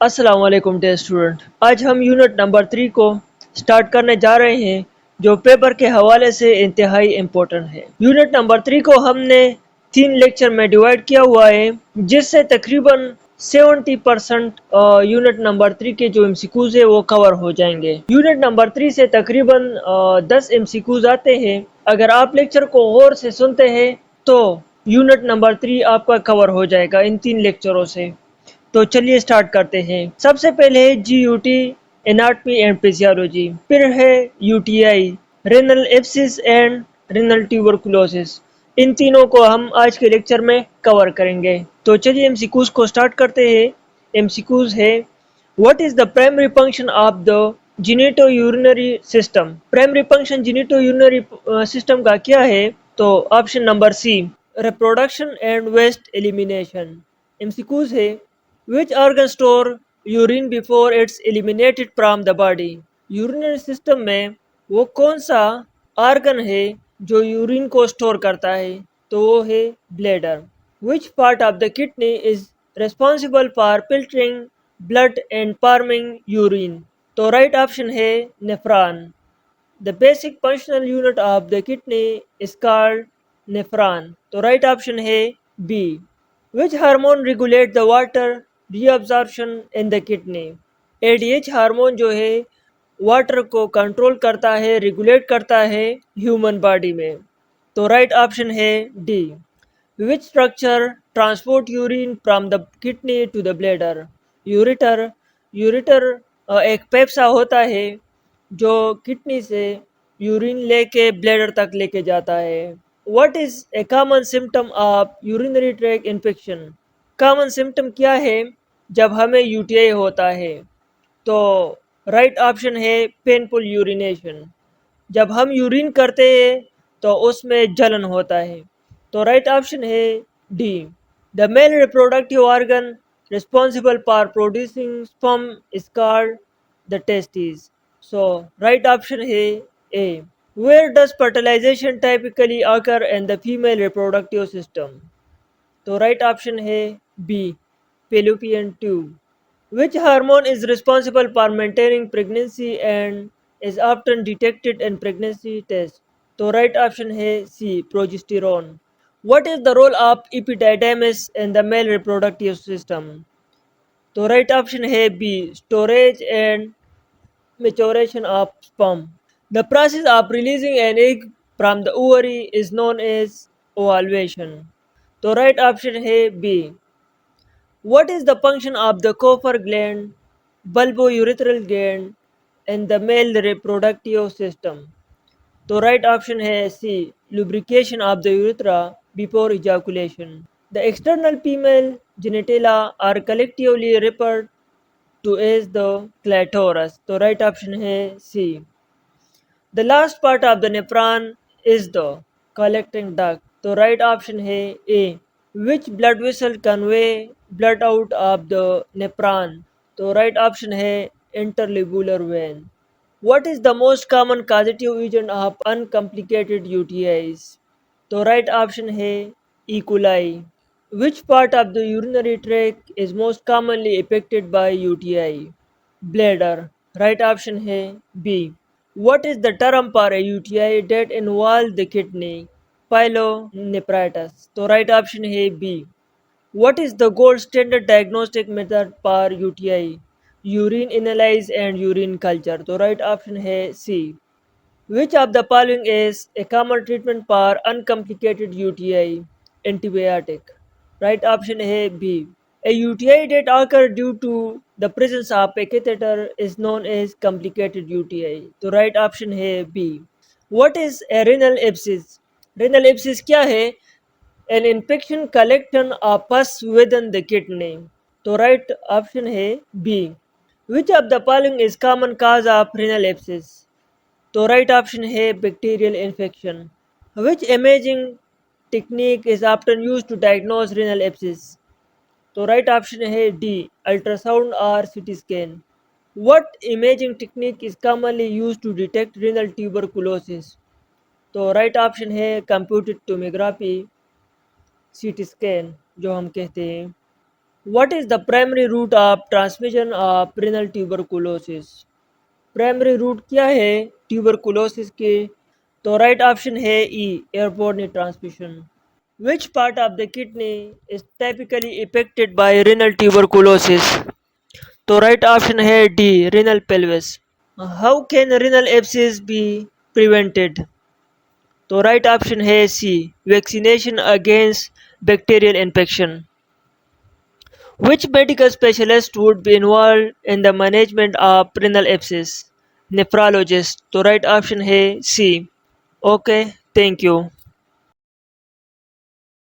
अस्सलाम वालेकुम dear student. आज हम यूनिट नंबर 3 को स्टार्ट करने जा रहे हैं जो पेपर के हवाले से इंतहाई इम्पोर्टेंट है। यूनिट नंबर 3 को हमने 3 लेक्चर में डिवाइड किया हुआ है जिससे तकरीबन 70% यूनिट नंबर 3 के जो एमसीक्यूज है वो कवर हो जाएंगे। यूनिट नंबर 3 से तकरीबन 10 एमसीक्यूज आते हैं। अगर आप लेक्चर को गौर से सुनते हैं तो यूनिट नंबर 3 आपका कवर हो जाएगा इन 3 लेक्चरों से। तो चलिए स्टार्ट करते हैं। सबसे पहले है जीयूटी एनाटमी एंड फिजियोलॉजी, फिर है UTI renal abscess and renal tuberculosis. इन तीनों को हम आज के लेक्चर में कवर करेंगे। तो चलिए एमसीक्यूज को स्टार्ट करते हैं। एमसीक्यूज है, what is the primary function of the genito urinary system. Primary function genito urinary system का क्या है? तो option number C, reproduction and waste elimination. MCQs है, which organ store urine before it's eliminated from the body? Urinary system में वो कौन सा organ है जो यूरिन को स्टोर करता है? तो वो है bladder. Which part of the kidney is responsible for filtering blood and forming urine? तो राइट ऑप्शन है nephron. The basic functional unit of the kidney is called nephron। तो राइट ऑप्शन है B. Which hormone regulate the water reabsorption in the kidney? ADH hormone जो है water को control करता है, regulate करता है ह्यूमन बॉडी में। तो राइट ऑप्शन है D. Which structure transport urine from the kidney to the bladder? Ureter. Ureter एक पेप्सा होता है जो किडनी से यूरिन लेके ब्लैडर तक लेके जाता है। What is a common symptom of urinary tract infection? Common symptom क्या है जब हमें यूटीआई होता है? तो राइट ऑप्शन है पेनफुल यूरिनेशन। जब हम यूरिन करते हैं तो उसमें जलन होता है। तो राइट ऑप्शन है D. The male reproductive organ responsible for producing sperm is called the testis. So right option है A. Where does fertilisation typically occur in the female reproductive system? तो राइट ऑप्शन है B, fallopian tube. Which hormone is responsible for maintaining pregnancy and is often detected in pregnancy tests? तो right option है सी, progesterone. What is the role of epididymis in the male reproductive system? तो right option है B, storage and maturation of sperm. The process of releasing an egg from the ovary is known as ovulation. तो right option है B. What is the function of the Kupffer gland, bulbourethral gland in the male reproductive system? तो right option है सी, lubrication of the urethra before ejaculation. The external female genitalia are collectively referred to as the clitoris. तो right option है सी। The last part of the nephron is the collecting duct. तो right option है ए। Which blood vessel convey blood out of the nephron? तो right option है interlobular vein. What is the most common causative agent of uncomplicated UTIs? तो right option है E. coli. Which part of the urinary tract is most commonly affected by UTI? Bladder. Right option है B. What is the term for a UTI that involves the kidney? Pyelonephritis. तो right option है B. What is the gold standard diagnostic method for UTI? Urine analysis and urine culture. तो right option है सी। Which of the following is a common treatment for uncomplicated UTI? Antibiotic. Right option है B. A UTI that occurs due to the presence of a catheter is known as complicated UTI. तो right option है B. What is a renal abscess? Renal abscess क्या है? An infection collection of pus within the kidney. तो right option है B. Which of the following is common cause of renal abscess? तो right option है bacterial infection. Which imaging technique is often used to diagnose renal abscess? तो right option है D, ultrasound और CT scan. What imaging technique is commonly used to detect renal tuberculosis? तो right option है computed tomography, CT scan जो हम कहते हैं। What is the primary route of transmission of renal tuberculosis? Primary route क्या है tuberculosis के? तो राइट ऑप्शन है E, airborne transmission. Which part of the kidney is typically affected by renal tuberculosis? तो राइट ऑप्शन है D, renal pelvis। How can renal abscess be prevented? तो right option है C, vaccination against bacterial infection. Which medical specialist would be involved in the management of renal abscess? Nephrologist। तो right option है सी। Okay, thank you.